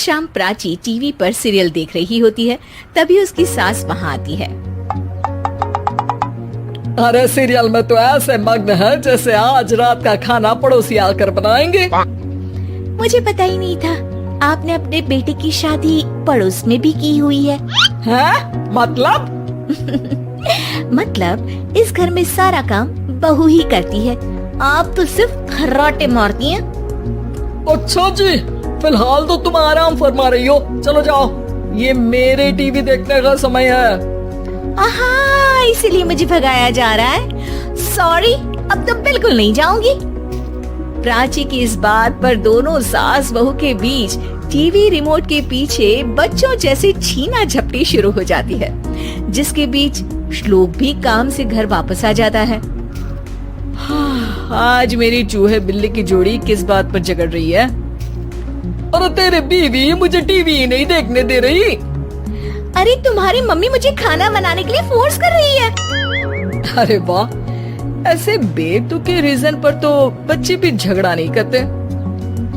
शाम प्राची टीवी पर सीरियल देख रही होती है, तभी उसकी सास वहाँ आती है। अरे सीरियल में तो ऐसे मग्न है जैसे आज रात का खाना पड़ोसी आकर बनाएंगे। मुझे पता ही नहीं था आपने अपने बेटे की शादी पड़ोस में भी की हुई है। हैं? मतलब? मतलब इस घर में सारा काम बहू ही करती है, आप तो सिर्फ खर्राटे मारती हैं। अच्छा जी, फिलहाल तो तुम आराम फरमा रही हो, चलो जाओ, ये मेरे टीवी देखने का समय है। आहा, इसीलिए मुझे भगाया जा रहा है। सॉरी, अब तो बिल्कुल नहीं जाऊंगी। प्राची की इस बात पर दोनों सास बहू के बीच टीवी रिमोट के पीछे बच्चों जैसे छीना झपटी शुरू हो जाती है, जिसके बीच श्लोक भी काम से घर वापस आ जाता है। आज मेरी चूहे बिल्ली की जोड़ी किस बात पर झगड़ रही है? अरे तेरे बीवी मुझे टीवी ही नहीं देखने दे रही। अरे तुम्हारी मम्मी मुझे खाना बनाने के लिए फोर्स कर रही है। अरे वाह, ऐसे बेतुके रीजन पर तो बच्चे भी झगड़ा नहीं करते।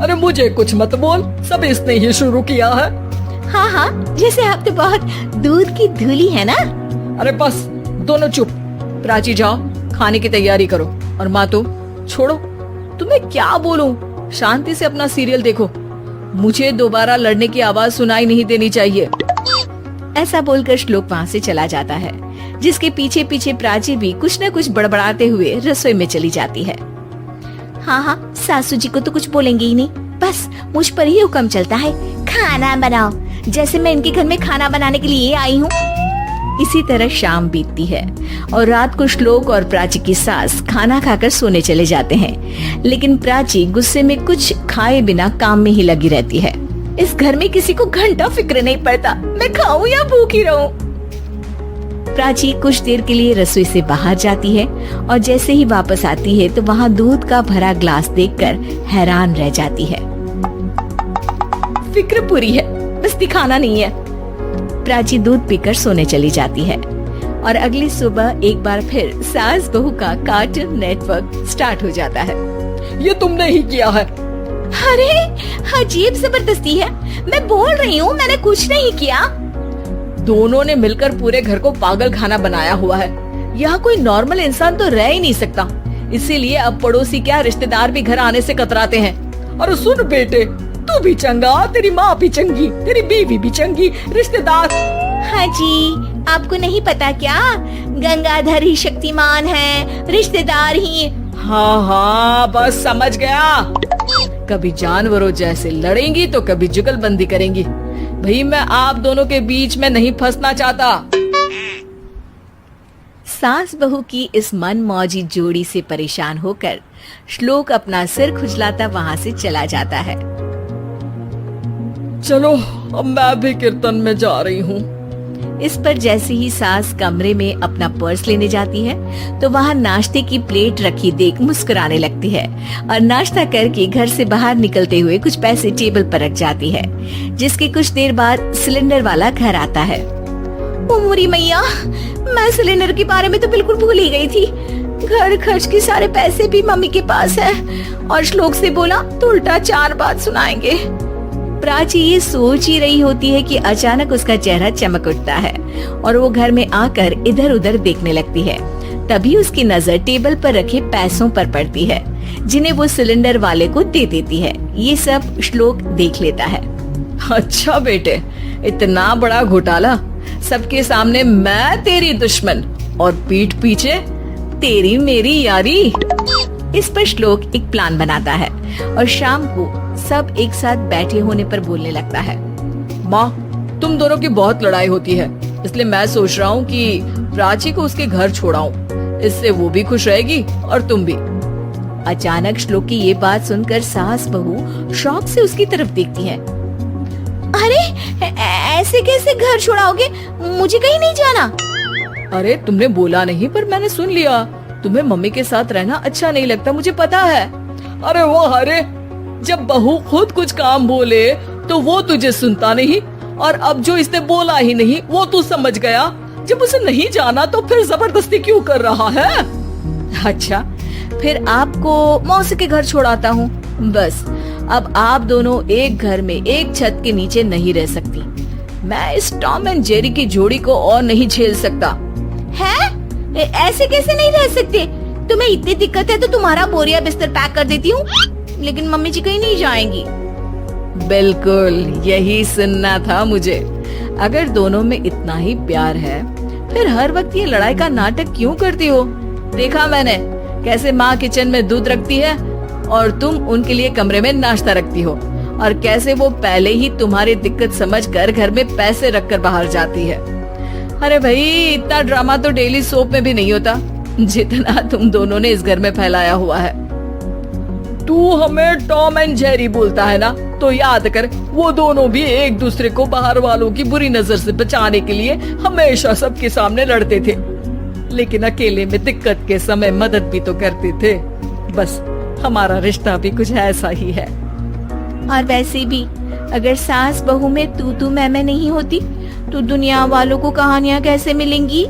अरे मुझे कुछ मत बोल, सब इसने ही शुरू किया है। हाँ हाँ, जैसे आप तो बहुत दूध की धूली है ना। अरे बस, दोनों चुप। प्राची जाओ, खाने की तैयारी करो। और माँ तुम छोड़ो, तुम्हें क्या बोलूं, शांति से अपना सीरियल देखो, मुझे दोबारा लड़ने की आवाज सुनाई नहीं देनी चाहिए। ऐसा बोलकर श्लोक वहाँ से चला जाता है, जिसके पीछे पीछे प्राची भी कुछ न कुछ बड़बड़ाते हुए रसोई में चली जाती है। हाँ हाँ, सासू जी को तो कुछ बोलेंगे ही नहीं, बस मुझ पर ही हुक्म चलता है, खाना बनाओ, जैसे मैं इनके घर में खाना बनाने के लिए आई हूँ। इसी तरह शाम बीतती है और रात को श्लोक और प्राची की सास खाना खाकर सोने चले जाते हैं, लेकिन प्राची गुस्से में कुछ खाए बिना काम में ही लगी रहती है। इस घर में किसी को घंटा फिक्र नहीं पड़ता मैं खाऊं या भूखी रहूं। प्राची कुछ देर के लिए रसोई से बाहर जाती है और जैसे ही वापस आती है तो वहाँ दूध का भरा ग्लास देखकर हैरान रह जाती है। फिक्र पूरी है, बस दिखाना नहीं है। प्राची दूध पीकर सोने चली जाती है और अगली सुबह एक बार फिर सास बहू का कार्टून नेटवर्क स्टार्ट हो जाता है। ये तुमने ही किया है। अरे अजीब जबरदस्ती है, मैं बोल रही हूँ मैंने कुछ नहीं किया। दोनों ने मिलकर पूरे घर को पागल खाना बनाया हुआ है। यहाँ कोई नॉर्मल इंसान तो रह ही नहीं सकता, इसीलिए अब पड़ोसी क्या रिश्तेदार भी घर आने से कतराते हैं। और सुन बेटे, तू भी चंगा, तेरी माँ भी चंगी, तेरी बीवी भी चंगी, रिश्तेदार। हाँ जी, आपको नहीं पता क्या, गंगाधर ही शक्तिमान है, रिश्तेदार ही। हाँ हाँ, बस समझ गया। कभी जानवरों जैसे लड़ेंगी तो कभी जुगलबंदी करेंगी। भाई मैं आप दोनों के बीच में नहीं फंसना चाहता। सास बहू की इस मन मौजी जोड़ी से परेशान होकर श्लोक अपना सिर खुजलाता वहाँ से चला जाता है। चलो अब मैं भी कीर्तन में जा रही हूँ। इस पर जैसे ही सास कमरे में अपना पर्स लेने जाती है तो वहाँ नाश्ते की प्लेट रखी देख मुस्कुराने लगती है और नाश्ता करके घर से बाहर निकलते हुए कुछ पैसे टेबल पर रख जाती है, जिसके कुछ देर बाद सिलेंडर वाला घर आता है। ओ मोरी मैया, मैं सिलेंडर के बारे में तो बिल्कुल भूल ही गई थी। घर खर्च के सारे पैसे भी मम्मी के पास है और श्लोक से बोला तो उल्टा 4 बात सुनाएंगे। प्राची ये सोच ही रही होती है कि अचानक उसका चेहरा चमक उठता है और वो घर में आकर इधर उधर देखने लगती है। तभी उसकी नजर टेबल पर रखे पैसों पर पड़ती है, जिन्हें वो सिलेंडर वाले को दे देती है। ये सब श्लोक देख लेता है। अच्छा बेटे, इतना बड़ा घोटाला, सबके सामने मैं तेरी दुश्मन और पीठ पीछे तेरी मेरी यारी। इस पर श्लोक एक प्लान बनाता है और शाम को सब एक साथ बैठे होने पर बोलने लगता है। माँ, तुम दोनों की बहुत लड़ाई होती है, इसलिए मैं सोच रहा हूँ कि प्राची को उसके घर छोड़ाऊं, इससे वो भी खुश रहेगी और तुम भी। अचानक श्लोक की ये बात सुनकर सास बहू शौक से उसकी तरफ देखती है। अरे ऐसे कैसे घर छोड़ाओगे, मुझे कहीं नहीं जाना। अरे तुमने बोला नहीं पर मैंने सुन लिया, तुम्हें मम्मी के साथ रहना अच्छा नहीं लगता, मुझे पता है। अरे वो अरे, जब बहू खुद कुछ काम बोले तो वो तुझे सुनता नहीं, और अब जो इसने बोला ही नहीं वो तू समझ गया। जब उसे नहीं जाना तो फिर जबरदस्ती क्यों कर रहा है? अच्छा, फिर आपको मौसी के घर छोड़ाता हूँ, बस अब आप दोनों एक घर में एक छत के नीचे नहीं रह सकती। मैं इस टॉम एंड जेरी की जोड़ी को और नहीं झेल सकता। है? ऐसे कैसे नहीं रह सकते? तुम्हें इतनी दिक्कत है तो तुम्हारा बोरिया बिस्तर पैक कर देती हूँ, लेकिन मम्मी जी कहीं नहीं जाएंगी। बिल्कुल यही सुनना था मुझे। अगर दोनों में इतना ही प्यार है फिर हर वक्त ये लड़ाई का नाटक क्यों करती हो? देखा मैंने कैसे माँ किचन में दूध रखती है और तुम उनके लिए कमरे में नाश्ता रखती हो, और कैसे वो पहले ही तुम्हारी दिक्कत समझकर घर में पैसे रखकर बाहर जाती है। अरे भाई, इतना ड्रामा तो डेली सोप में भी नहीं होता जितना तुम दोनों ने इस घर में फैलाया हुआ है। तू हमें टॉम एंड जेरी बोलता है ना, तो याद कर वो दोनों भी एक दूसरे को बाहर वालों की बुरी नजर से बचाने के लिए हमेशा सबके सामने लड़ते थे, लेकिन अकेले में दिक्कत के समय मदद भी तो करते थे। बस हमारा रिश्ता भी कुछ ऐसा ही है। और वैसे भी अगर सास बहू में तू मैं नहीं होती तो दुनिया वालों को कहानियाँ कैसे मिलेंगी?